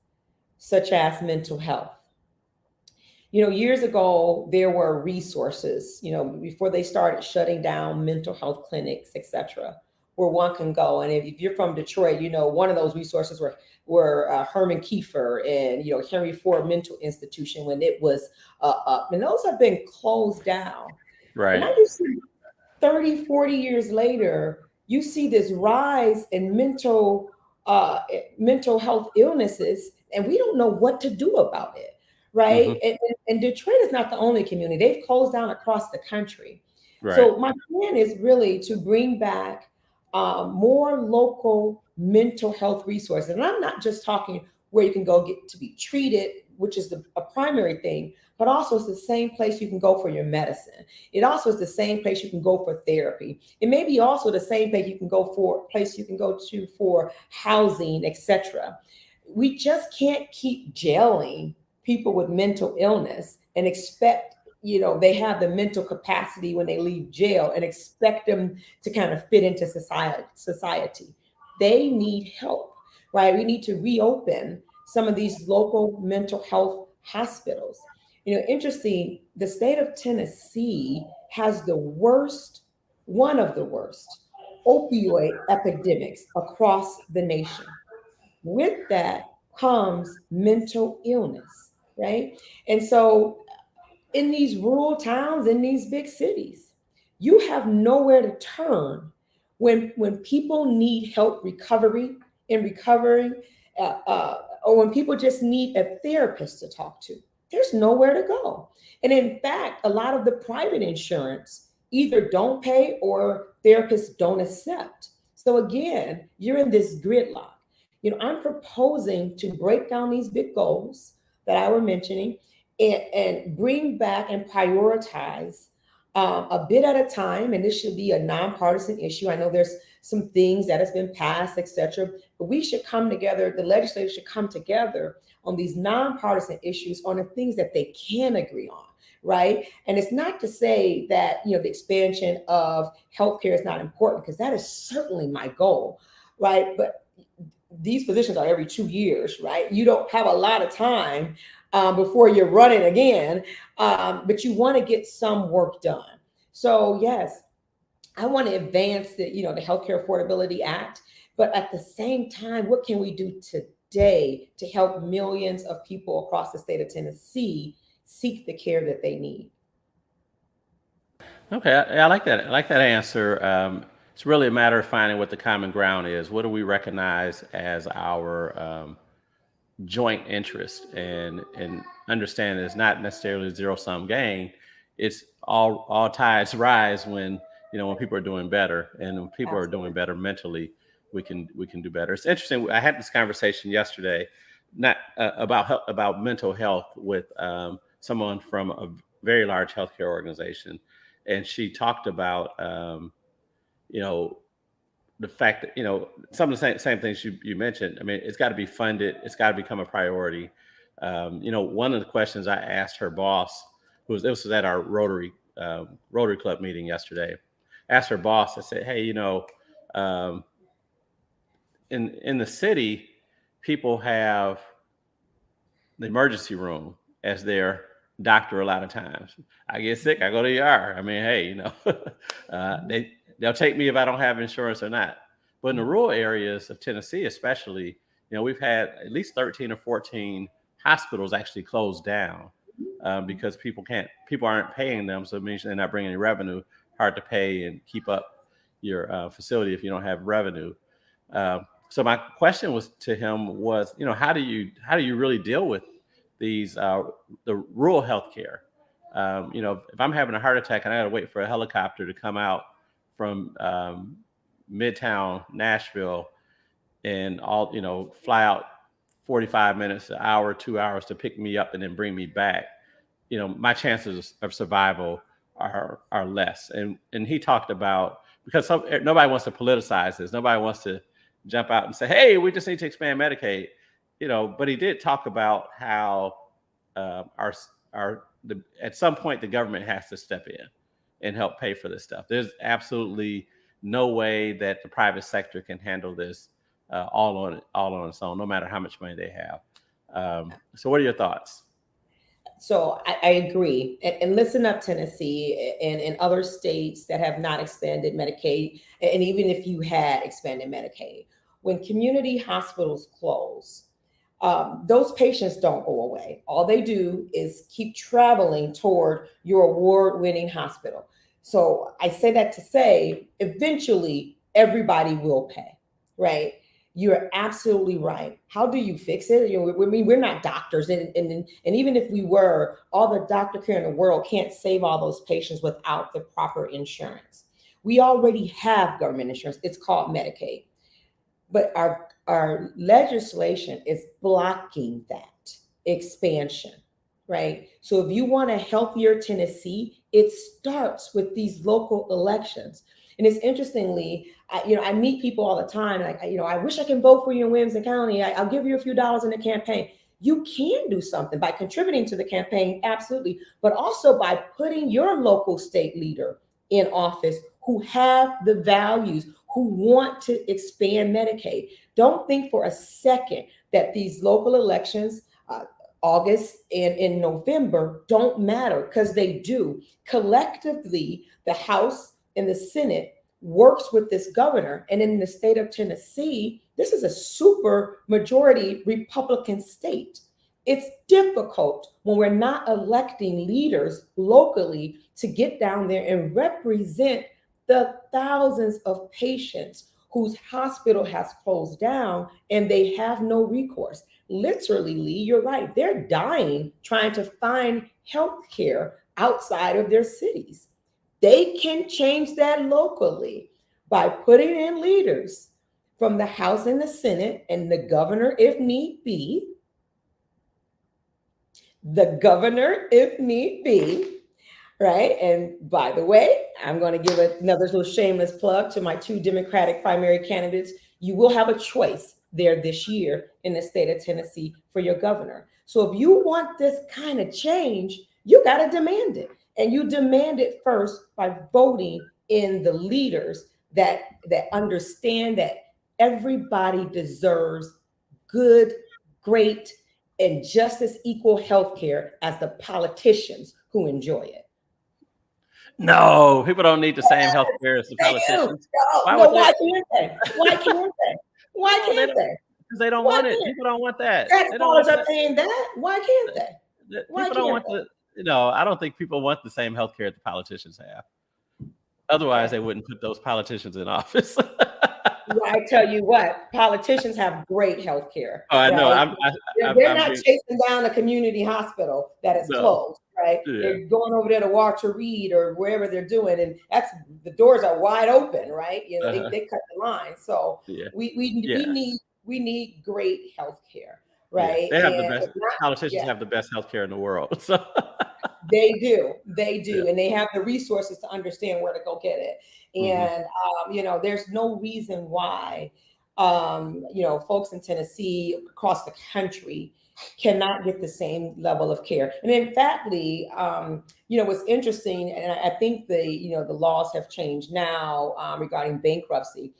such as mental health. Years ago, there were resources, before they started shutting down mental health clinics, etc., where one can go. And if you're from Detroit, one of those resources were Herman Kiefer and, Henry Ford Mental Institution when it was up. And those have been closed down. Right. And I just see 30, 40 years later, you see this rise in mental health illnesses, and we don't know what to do about it. Right. Mm-hmm. And Detroit is not the only community. They've closed down across the country. Right. So my plan is really to bring back more local mental health resources. And I'm not just talking where you can go get to be treated, which is a primary thing, but also it's the same place you can go for your medicine. It also is the same place you can go for therapy. It may be also the same place you can go to for housing, etc. We just can't keep jailing people with mental illness and expect, they have the mental capacity when they leave jail and expect them to kind of fit into society. They need help, right? We need to reopen some of these local mental health hospitals. Interesting, the state of Tennessee has one of the worst opioid epidemics across the nation. With that comes mental illness, right? And so in these rural towns, in these big cities, you have nowhere to turn when people need help recovering, or when people just need a therapist to talk to. There's nowhere to go. And in fact, a lot of the private insurance either don't pay or therapists don't accept. So again, you're in this gridlock. I'm proposing to break down these big goals that I were mentioning, and bring back and prioritize a bit at a time. And this should be a nonpartisan issue. I know there's some things that has been passed, etc. But we should come together. The legislature should come together on these nonpartisan issues, on the things that they can agree on, right? And it's not to say that the expansion of healthcare is not important, because that is certainly my goal, right? But these positions are every 2 years, right? You don't have a lot of time before you're running again, but you want to get some work done. So yes, I want to advance the Healthcare Affordability Act, but at the same time, what can we do today to help millions of people across the state of Tennessee seek the care that they need? Okay, I like that. I like that answer. It's really a matter of finding what the common ground is. What do we recognize as our joint interest, and understand that it's not necessarily a zero sum game. It's all tides rise when people are doing better, and when people are doing Absolutely. better mentally, we can do better. It's interesting. I had this conversation yesterday, not about mental health, with someone from a very large healthcare organization, and she talked about you know the fact that some of the same things you mentioned. I mean, it's got to be funded. It's got to become a priority. One of the questions I asked her boss, this was at our Rotary Club meeting yesterday. Asked her boss. I said, "Hey, um, in the city, people have the emergency room as their doctor a lot of times. I get sick, I go to the ER. I mean, hey, they'll take me if I don't have insurance or not. But in the rural areas of Tennessee, especially, we've had at least 13 or 14 hospitals actually closed down because people aren't paying them, so it means they're not bringing any revenue. Hard to pay and keep up your facility if you don't have revenue. So my question was to him was, how do you really deal with these the rural healthcare? If I'm having a heart attack and I got to wait for a helicopter to come out from Midtown Nashville and fly out 45 minutes, an hour, 2 hours to pick me up and then bring me back, my chances of survival are less. And he talked about, because nobody wants to politicize this. Nobody wants to jump out and say, "Hey, we just need to expand Medicaid." But he did talk about how at some point the government has to step in and help pay for this stuff. There's absolutely no way that the private sector can handle this all on its own, no matter how much money they have. So, what are your thoughts? So I agree. And listen up, Tennessee and other states that have not expanded Medicaid. And even if you had expanded Medicaid, when community hospitals close, those patients don't go away. All they do is keep traveling toward your award winning hospital. So I say that to say, eventually, everybody will pay, right? You're absolutely right. How do you fix it? We're not doctors, and even if we were, all the doctor care in the world can't save all those patients without the proper insurance. We already have government insurance. It's called Medicaid, but our legislation is blocking that expansion, right? So if you want a healthier Tennessee, it starts with these local elections. And it's interestingly, I meet people all the time. Like, I wish I can vote for you in Williamson County. I'll give you a few dollars in the campaign. You can do something by contributing to the campaign, absolutely, but also by putting your local state leader in office who have the values, who want to expand Medicaid. Don't think for a second that these local elections August and in November don't matter, because they do. Collectively, the House and the Senate works with this governor. And in the state of Tennessee, this is a super majority Republican state. It's difficult when we're not electing leaders locally to get down there and represent the thousands of patients whose hospital has closed down and they have no recourse. Literally, Lee, you're right. They're dying trying to find health care outside of their cities. They can change that locally by putting in leaders from the House and the Senate and the governor, if need be. The governor, if need be, right? And by the way, I'm going to give another little shameless plug to my 2 Democratic primary candidates. You will have a choice there this year in the state of Tennessee for your governor. So if you want this kind of change, you got to demand it. And you demand it first by voting in the leaders that understand that everybody deserves good, great, and just as equal health care as the politicians who enjoy it. No, people don't need the same health care as the politicians. Why can't they? Why can't they? Why can't they? Because they don't want it. People don't want that. Taxpayers are paying that. Why can't they? People don't want I don't think people want the same health care the politicians have. Otherwise, they wouldn't put those politicians in office. Well, I tell you what, politicians have great health care. Oh, I know. They're not chasing down a community hospital that is closed, right? Yeah. They're going over there to Walter Reed or wherever they're doing, and the doors are wide open, right? You know, they cut the line. So we need great health care, right? Yeah. They have the best. Politicians have the best health care in the world. So. They do, and they have the resources to understand where to go get it. And there's no reason why folks in Tennessee across the country cannot get the same level of care. And in fact, Lee, what's interesting, and I think the laws have changed now regarding bankruptcy.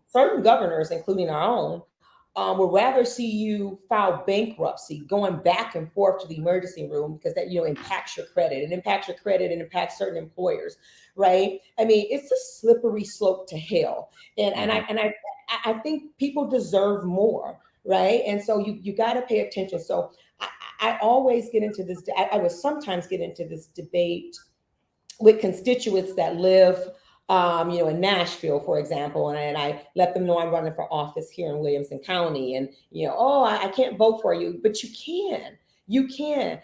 Certain governors, including our own, would rather see you file bankruptcy going back and forth to the emergency room, because that impacts your credit and impacts certain employers, right? I mean, it's a slippery slope to hell, and I think people deserve more, right? And so you got to pay attention. So I always get into this. I would sometimes get into this debate with constituents that live in Nashville, for example, and I let them know I'm running for office here in Williamson County, and I can't vote for you, but you can. You can't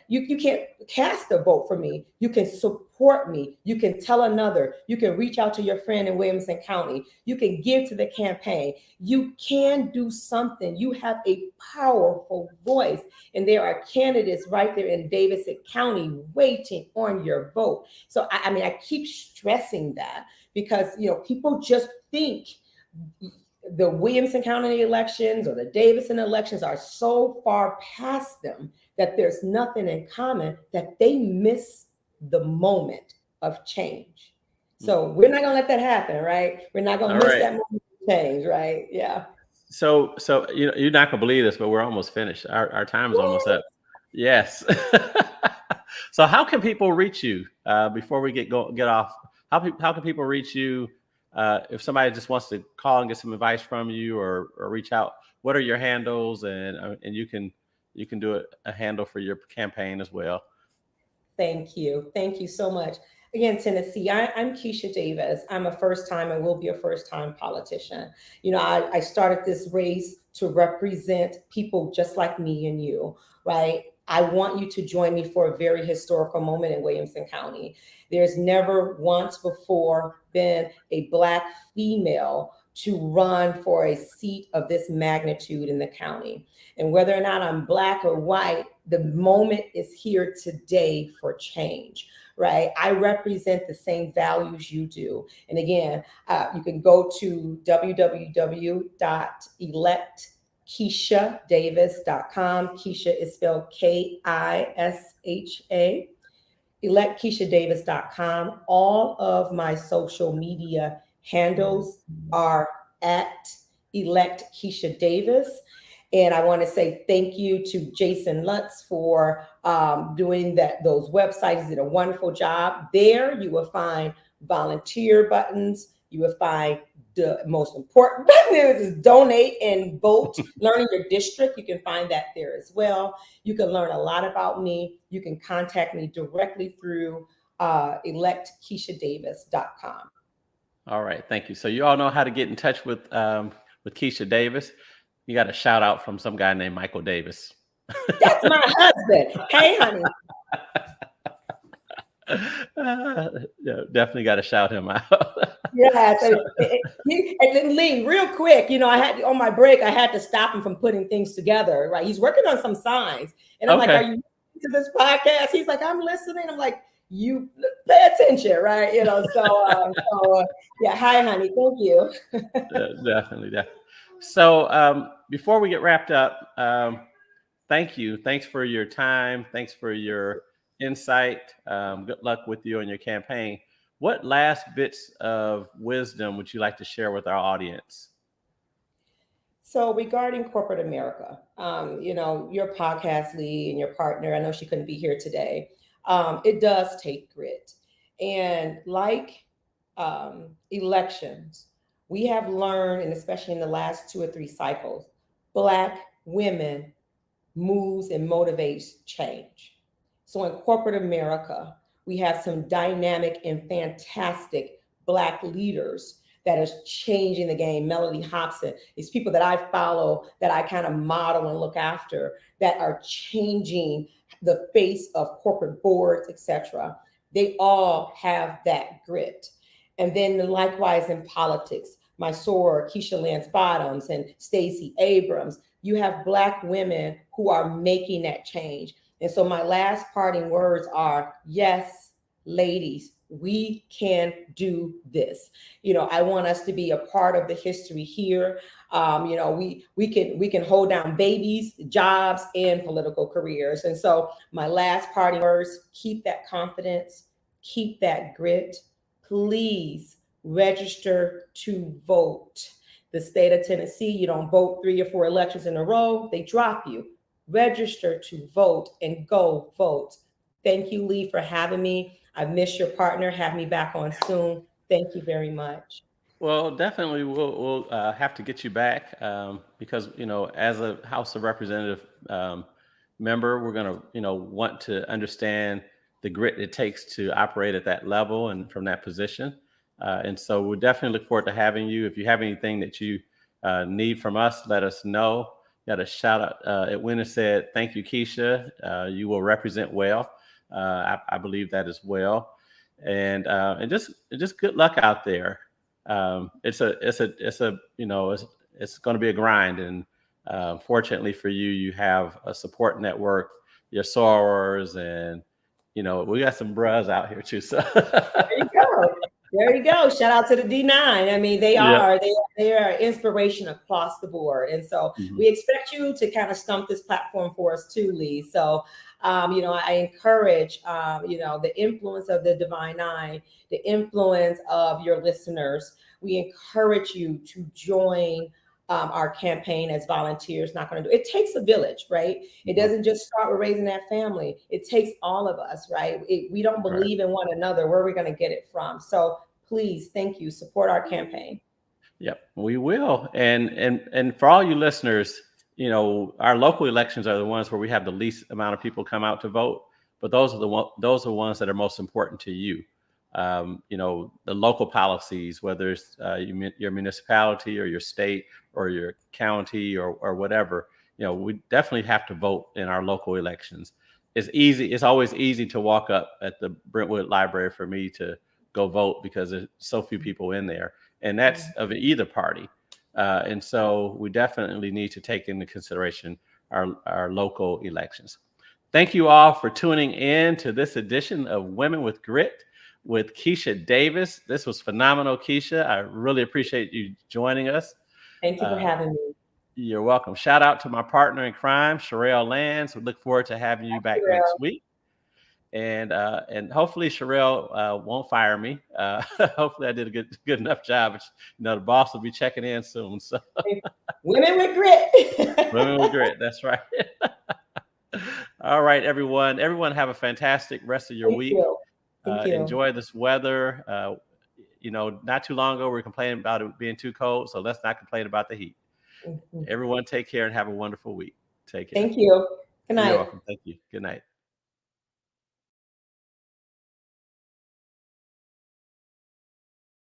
cast a vote for me. You can support me. You can tell another. You can reach out to your friend in Williamson County. You can give to the campaign. You can do something. You have a powerful voice, and there are candidates right there in Davidson County waiting on your vote. So I keep stressing that, because people just think the Williamson County elections or the Davidson elections are so far past them that there's nothing in common, that they miss the moment of change. So we're not gonna let that happen, right? We're not gonna miss that moment of change, right? Yeah. So you're not gonna believe this, but we're almost finished. Our time is almost up. Yes. So how can people reach you before we get off? How can people reach you if somebody just wants to call and get some advice from you, or reach out? What are your handles? And you can do a handle for your campaign as well. Thank you so much. Again, Tennessee, I'm Kisha Davis. I'm a first-time and will be a first-time politician. I started this race to represent people just like me and you, right? I want you to join me for a very historical moment in Williamson County. There's never once before been a Black female to run for a seat of this magnitude in the county. And whether or not I'm Black or white, the moment is here today for change, right? I represent the same values you do. And again, you can go to www.electkishadavis.com. Kisha is spelled Kisha. electkishadavis.com. All of my social media handles are at Elect Kisha Davis. And I want to say thank you to Jason Lutz for doing those websites. He did a wonderful job. There you will find volunteer buttons. You will find the most important button is donate and vote. Learning your district, you can find that there as well. You can learn a lot about me. You can contact me directly through electkishadavis.com. All right, thank you. So you all know how to get in touch with Kisha Davis. You got a shout out from some guy named Michael Davis. That's my husband. Hey, honey. Yeah, definitely got to shout him out. Yeah. And then Lee, real quick, I had on my break, I had to stop him from putting things together. Right. He's working on some signs. And I'm like, are you listening to this podcast? He's like, I'm listening. I'm like, you pay attention, right? So yeah. Hi, honey. Thank you. Definitely. So before we get wrapped up, thank you. Thanks for your time. Thanks for your insight. Good luck with you on your campaign. What last bits of wisdom would you like to share with our audience? So regarding corporate America, your podcast, Lee, and your partner, I know she couldn't be here today. It does take grit. And like elections, we have learned, and especially in the last 2 or 3 cycles, Black women moves and motivates change. So in corporate America, we have some dynamic and fantastic Black leaders that is changing the game. Melody Hobson is people that I follow, that I kind of model and look after, that are changing the face of corporate boards, etc. They all have that grit. And then likewise in politics, my soror, Keisha Lance Bottoms and Stacey Abrams, you have Black women who are making that change. And so my last parting words are, yes, ladies, we can do this. I want us to be a part of the history here. We can hold down babies, jobs, and political careers. And so my last parting words, keep that confidence, keep that grit. Please register to vote. The state of Tennessee, you don't vote 3 or 4 elections in a row, they drop you. Register to vote and go vote. Thank you, Lee, for having me. I miss your partner. Have me back on soon. Thank you very much. Well, definitely, we'll have to get you back because as a House of Representative member, we're going to want to understand the grit it takes to operate at that level and from that position. And so we'll definitely look forward to having you. If you have anything that you need from us, let us know. Got a shout out. Edwina said, "Thank you, Keisha. You will represent well." I believe that as well. And just good luck out there. It's going to be a grind, and fortunately for you, you have a support network, your sorors, and we got some bros out here too. So there you go. There you go. Shout out to the D9. I mean, they are inspiration across the board. And so we expect you to kind of stump this platform for us too, Lee. So, I encourage, the influence of the Divine Nine, the influence of your listeners. We encourage you to join our campaign as volunteers. Not going to do it. Takes a village, right? It doesn't just start with raising that family. It takes all of us, right? We don't believe in one another. Where are we going to get it from? So please, thank you. Support our campaign. Yep, we will. And for all you listeners, our local elections are the ones where we have the least amount of people come out to vote. But those are the ones that are most important to you. The local policies, whether it's your municipality or your state or your county or whatever, we definitely have to vote in our local elections. It's easy. It's always easy to walk up at the Brentwood Library for me to go vote because there's so few people in there, and that's of either party. And so we definitely need to take into consideration our local elections. Thank you all for tuning in to this edition of Women with Grit with Kisha Davis. This was phenomenal, Kisha. I really appreciate you joining us. Thank you for having me. You're welcome. Shout out to my partner in crime, Sherelle Lands. We look forward to having you back next week. and hopefully Sherelle won't fire me. Hopefully I did a good enough job. The boss will be checking in soon. So Women with grit. women with grit. That's right. All right, everyone. Everyone have a fantastic rest of your Thank week. you. Thank you. Enjoy this weather. Not too long ago we were complaining about it being too cold, so let's not complain about the heat. Mhm. Everyone take care and have a wonderful week. Take care. Thank you. Good You're night. welcome. Thank you. Good night.